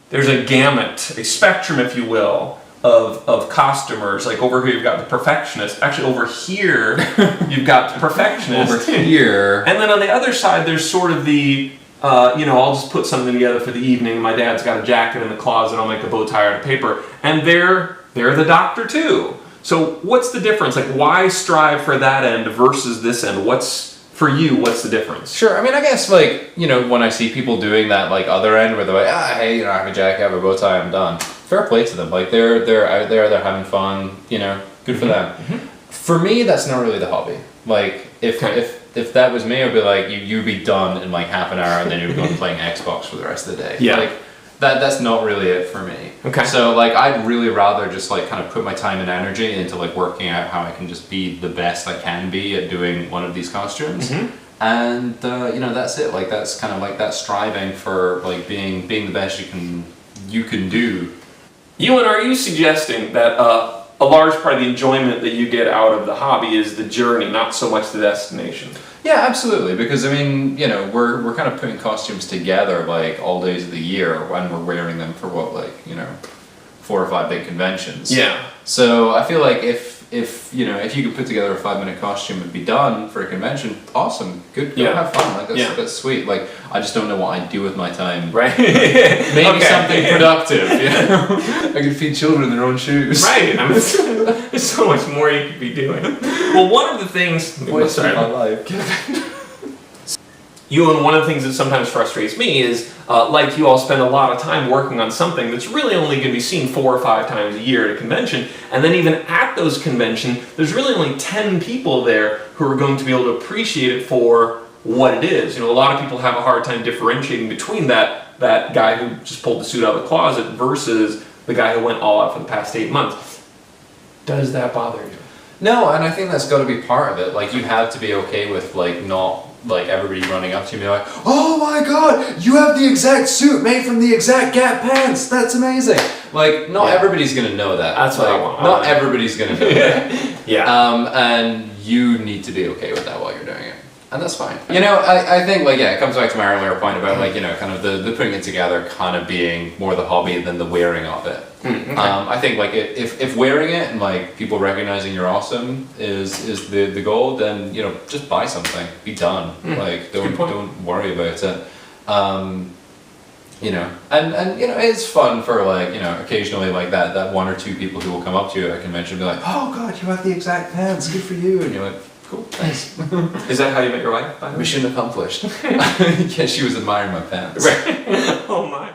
there's a gamut, a spectrum, if you will, of costumers. Like over here, you've got the perfectionist. Actually, over here, you've got the perfectionist. Over here. And then on the other side, there's sort of the, I'll just put something together for the evening. My dad's got a jacket in the closet. I'll make a bow tie out of paper. And they're the doctor too. So what's the difference? Like, why strive for that end versus this end? For you, what's the difference? Sure. I mean, I guess, like, when I see people doing that, like, other end where they're like, hey, I have a jacket, I have a bow tie, I'm done. Fair play to them. Like, they're out there, they're having fun, good for them. Mm-hmm. For me, that's not really the hobby. Like, if that was me, I'd be like, you'd be done in, like, half an hour, and then you'd go playing Xbox for the rest of the day. Yeah. Like, that's not really it for me. Okay. So, like, I'd really rather just, like, kind of put my time and energy into, like, working out how I can just be the best I can be at doing one of these costumes. Mm-hmm. And, that's it. Like, that's kind of like that striving for, like, being the best you can do. Ewan, are you suggesting that a large part of the enjoyment that you get out of the hobby is the journey, not so much the destination? Yeah, absolutely. Because I mean, we're kind of putting costumes together like all days of the year, and we're wearing them for 4 or 5 big conventions. Yeah. So I feel like if you could put together a 5-minute costume and be done for a convention, awesome, good, go have fun. Like that's sweet. Like I just don't know what I'd do with my time. Right. Maybe something productive. I could feed children their own shoes. Right. I mean, there's so much more you could be doing. Well, one of the things. Sorry, my life. Ewan, one of the things that sometimes frustrates me is, like you all spend a lot of time working on something that's really only going to be seen 4 or 5 times a year at a convention, and then even at those conventions, there's really only 10 people there who are going to be able to appreciate it for what it is. A lot of people have a hard time differentiating between that guy who just pulled the suit out of the closet versus the guy who went all out for the past 8 months. Does that bother you? No, and I think that's got to be part of it. Like, you have to be okay with, like, not, like, everybody running up to you and be like, oh my god, you have the exact suit made from the exact Gap pants, that's amazing. Like, not everybody's going to know that. That's what I want. Not everybody's going to know that. Yeah. And you need to be okay with that while you're doing it. And that's fine. I think, like, it comes back to my earlier point about, like, kind of the putting it together kind of being more the hobby than the wearing of it. Okay. I think, like, if wearing it and, like, people recognizing you're awesome is the goal, then, just buy something. Be done. Like, don't worry about it. And it's fun for, like, occasionally, like, that 1 or 2 people who will come up to you at a convention and be like, oh god, you have the exact pants, good for you. And you're like, cool, thanks. Is that how you met your wife, by the way? Mission accomplished. Yeah, she was admiring my pants. Right. Oh my.